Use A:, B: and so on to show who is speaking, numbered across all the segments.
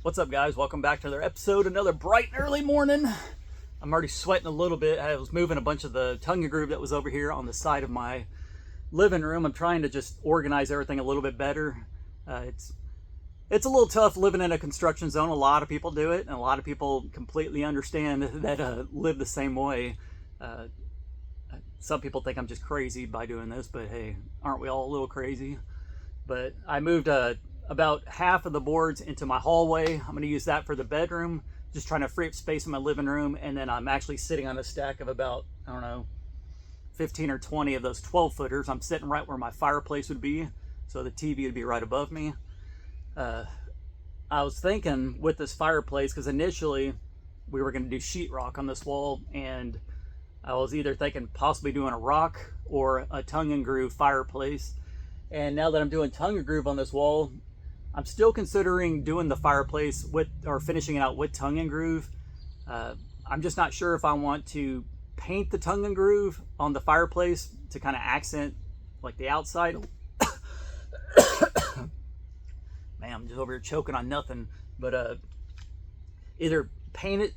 A: What's up, guys? Welcome back to another episode. Another bright and early morning. I'm already sweating a little bit. I was moving a bunch of the tongue and groove that was over here on the side of my living room. I'm trying to just organize everything a little bit better. It's a little tough living in a construction zone. A lot of people do it, and a lot of people completely understand that live the same way. Some people think I'm just crazy by doing this, but hey, aren't we all a little crazy? But I moved about half of the boards into my hallway. I'm going to use that for the bedroom, just trying to free up space in my living room. And then I'm actually sitting on a stack of about, 15 or 20 of those 12 footers. I'm sitting right where my fireplace would be, so the TV would be right above me. I was thinking with this fireplace, because initially we were going to do sheetrock on this wall, and I was either thinking possibly doing a rock or a tongue and groove fireplace. And now that I'm doing tongue and groove on this wall, I'm still considering doing the fireplace with, or finishing it out with tongue and groove. I'm just not sure if I want to paint the tongue and groove on the fireplace to kind of accent like the outside. Man, I'm just over here choking on nothing. But either paint it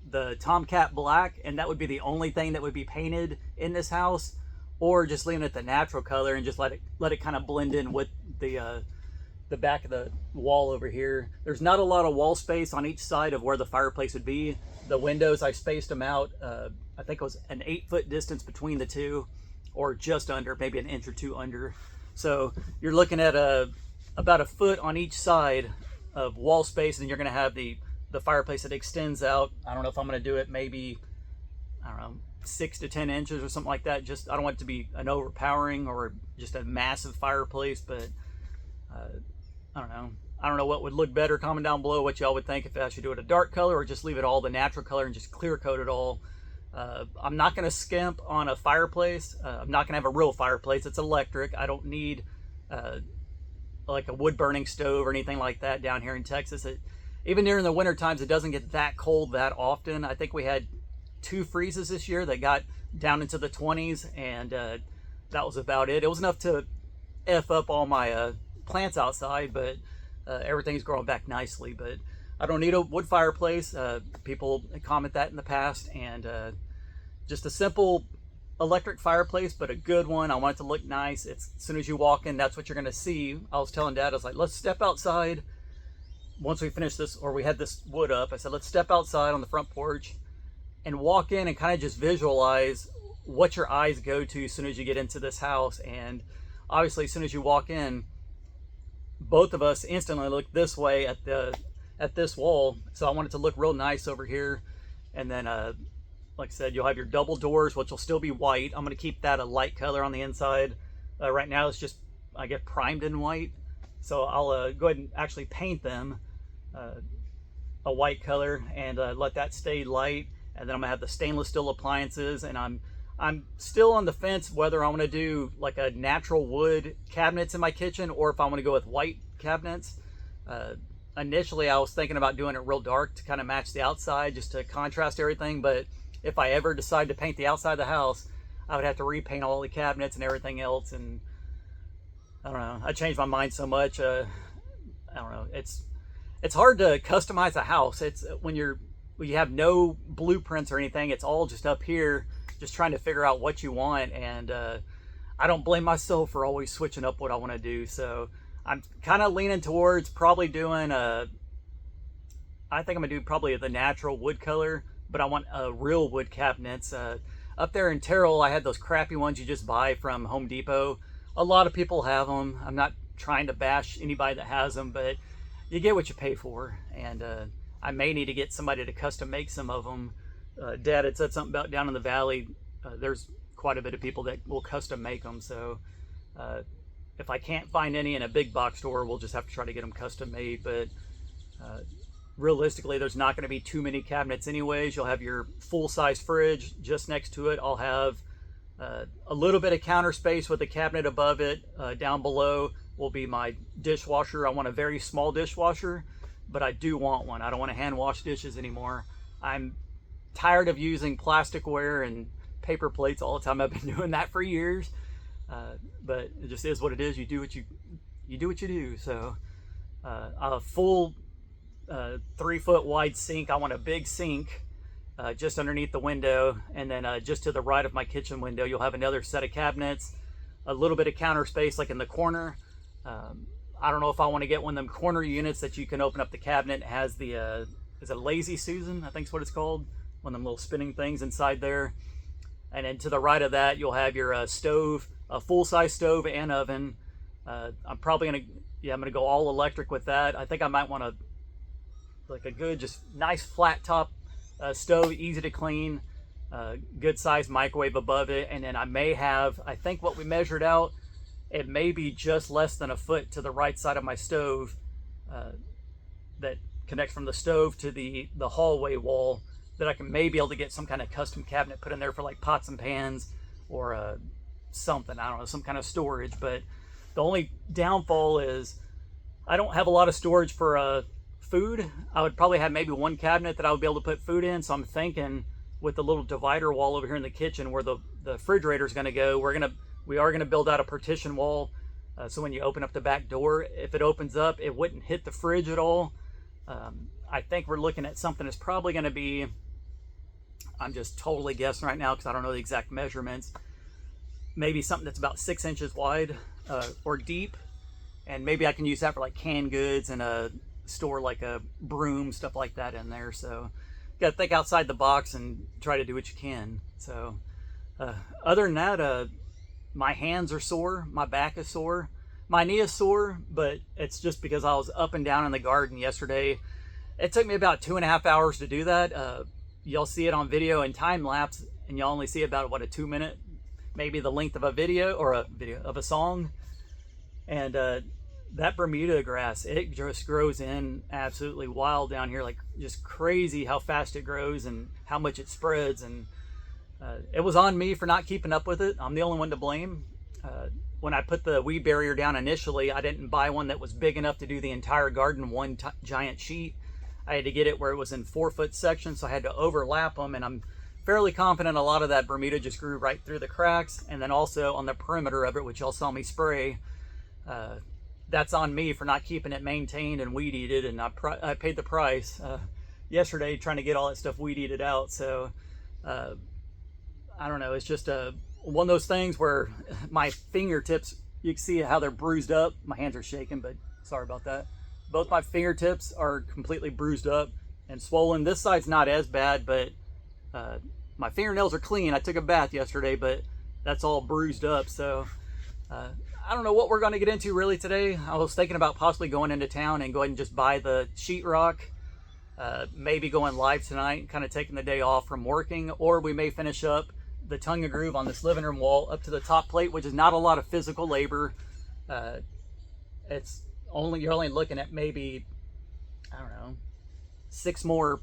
A: the Tomcat black, and that would be the only thing that would be painted in this house, or just leaving it the natural color and just let it kind of blend in with the back of the wall over here. There's not a lot of wall space on each side of where the fireplace would be. The windows, I spaced them out. I think it was an 8-foot distance between the two, or just under, maybe an inch or two under. So you're looking at about a foot on each side of wall space, and you're going to have the fireplace that extends out. I don't know if I'm going to do it maybe, 6 to 10 inches or something like that. Just, I don't want it to be an overpowering or just a massive fireplace, but I don't know what would look better. Comment down below what y'all would think, if I should do it a dark color or just leave it all the natural color and just clear coat it all. I'm not going to skimp on a fireplace. I'm not going to have a real fireplace. It's electric. I don't need like a wood burning stove or anything like that down here in Texas. Even during the winter times, it doesn't get that cold that often. I think we had 2 freezes this year that got down into the 20s, and that was about it. It was enough to F up all my plants outside, but everything's growing back nicely. But I don't need a wood fireplace. People comment that in the past, and just a simple electric fireplace, but a good one. I want it to look nice. As soon as you walk in, that's what you're going to see. I was telling Dad, I was like, let's step outside once we finish this, or we had this wood up. I said, let's step outside on the front porch and walk in and kind of just visualize what your eyes go to as soon as you get into this house. And obviously, as soon as you walk in, both of us instantly look this way at this wall. So I want it to look real nice over here. And then like I said, you'll have your double doors, which will still be white. I'm going to keep that a light color on the inside. Right now it's just, I get primed in white, so I'll go ahead and actually paint them a white color and let that stay light. And then I'm gonna have the stainless steel appliances, and I'm still on the fence whether I want to do like a natural wood cabinets in my kitchen, or if I want to go with white cabinets. Initially I was thinking about doing it real dark to kind of match the outside, just to contrast everything. But if I ever decide to paint the outside of the house, I would have to repaint all the cabinets and everything else. And I don't know, I changed my mind so much. I don't know, it's hard to customize a house. It's when you have no blueprints or anything, it's all just up here, just trying to figure out what you want. And I don't blame myself for always switching up what I want to do. So I'm kind of leaning towards probably doing I think I'm gonna do probably the natural wood color, but I want real wood cabinets. Up there in Terrell, I had those crappy ones you just buy from Home Depot. A lot of people have them. I'm not trying to bash anybody that has them, but you get what you pay for. And I may need to get somebody to custom make some of them. Dad had said something about down in the valley, there's quite a bit of people that will custom make them. So if I can't find any in a big box store, we'll just have to try to get them custom made. But realistically, there's not going to be too many cabinets anyways. You'll have your full-size fridge just next to it. I'll have a little bit of counter space with a cabinet above it. Down below will be my dishwasher. I want a very small dishwasher, but I do want one. I don't want to hand wash dishes anymore. I'm tired of using plasticware and paper plates all the time. I've been doing that for years, but it just is what it is. You do what you do. So a full 3-foot wide sink. I want a big sink just underneath the window, and then just to the right of my kitchen window you'll have another set of cabinets, a little bit of counter space like in the corner. I don't know if I want to get one of them corner units that you can open up the cabinet. It has the is it Lazy Susan, I think is what it's called, one of them little spinning things inside there. And then to the right of that you'll have your stove, a full-size stove and oven. I'm probably gonna go all electric with that. I think I might want like a good, just nice flat top stove, easy to clean, good sized microwave above it. And then I may have, I think what we measured out, it may be just less than a foot to the right side of my stove that connects from the stove to the hallway wall, that I can maybe able to get some kind of custom cabinet put in there for like pots and pans or something, I don't know, some kind of storage. But the only downfall is I don't have a lot of storage for food. I would probably have maybe one cabinet that I would be able to put food in. So I'm thinking with the little divider wall over here in the kitchen where the refrigerator is going to go, we are going to build out a partition wall. So when you open up the back door, if it opens up, it wouldn't hit the fridge at all. I think we're looking at something that's probably going to be, I'm just totally guessing right now because I don't know the exact measurements, maybe something that's about 6 inches wide or deep. And maybe I can use that for like canned goods and store like a broom, stuff like that in there. So you got to think outside the box and try to do what you can. So other than that, my hands are sore, my back is sore, my knee is sore, but it's just because I was up and down in the garden yesterday. It took me about 2.5 hours to do that. You'll see it on video and time lapse, and you'll only see about what, a 2-minute, maybe the length of a video or a video of a song. And that Bermuda grass, it just grows in absolutely wild down here, like just crazy how fast it grows and how much it spreads. And it was on me for not keeping up with it. I'm the only one to blame. When I put the weed barrier down initially, I didn't buy one that was big enough to do the entire garden, one giant sheet. I had to get it where it was in 4-foot sections, so I had to overlap them, and I'm fairly confident a lot of that Bermuda just grew right through the cracks. And then also on the perimeter of it, which y'all saw me spray, that's on me for not keeping it maintained and weed eated, and I paid the price yesterday trying to get all that stuff weed eated out. So I don't know, it's just one of those things where my fingertips, you can see how they're bruised up. My hands are shaking, but sorry about that. Both my fingertips are completely bruised up and swollen. This side's not as bad, but my fingernails are clean. I took a bath yesterday, but that's all bruised up. So I don't know what we're going to get into really today. I was thinking about possibly going into town and go ahead and just buy the sheetrock. Maybe going live tonight, kind of taking the day off from working, or we may finish up the tongue and groove on this living room wall up to the top plate, which is not a lot of physical labor. You're only looking at maybe, I don't know, 6 more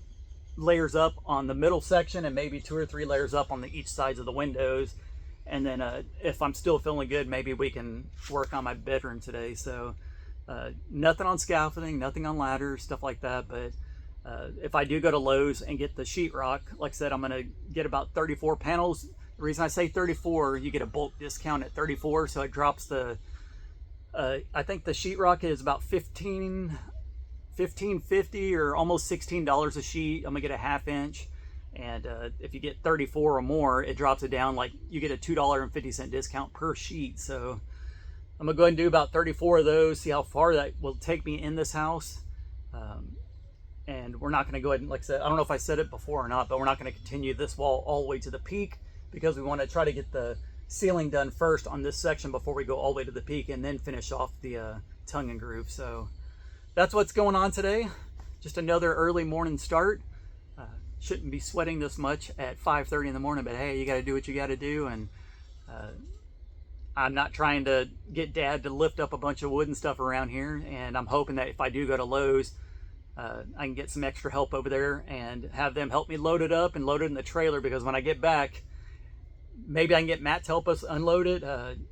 A: layers up on the middle section and maybe 2 or 3 layers up on each sides of the windows. And then if I'm still feeling good, maybe we can work on my bedroom today. So nothing on scaffolding, nothing on ladders, stuff like that. But if I do go to Lowe's and get the sheetrock, like I said, I'm going to get about 34 panels. The reason I say 34, you get a bulk discount at 34, so it drops the I think the sheetrock is about $15.50 or almost $16 a sheet. I'm gonna get a 1/2 inch, and if you get 34 or more, it drops it down, like you get a $2.50 discount per sheet. So I'm gonna go ahead and do about 34 of those, see how far that will take me in this house. And we're not gonna go ahead and, like I said, I don't know if I said it before or not, but we're not gonna continue this wall all the way to the peak, because we want to try to get the ceiling done first on this section before we go all the way to the peak, and then finish off the tongue and groove. So that's what's going on today. Just another early morning start. Shouldn't be sweating this much at 5:30 in the morning, but hey, you got to do what you got to do. And I'm not trying to get Dad to lift up a bunch of wood and stuff around here, and I'm hoping that if I do go to Lowe's, I can get some extra help over there and have them help me load it up and load it in the trailer, because when I get back, maybe I can get Matt to help us unload it.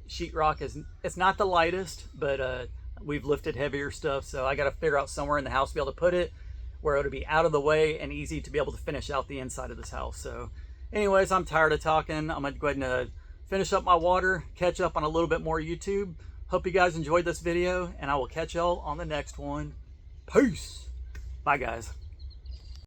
A: Sheetrock it's not the lightest, but we've lifted heavier stuff, so I got to figure out somewhere in the house to be able to put it where it'll be out of the way and easy to be able to finish out the inside of this house. So anyways, I'm tired of talking. I'm gonna go ahead and finish up my water, catch up on a little bit more YouTube. Hope you guys enjoyed this video, and I will catch y'all on the next one. Peace. Bye, guys.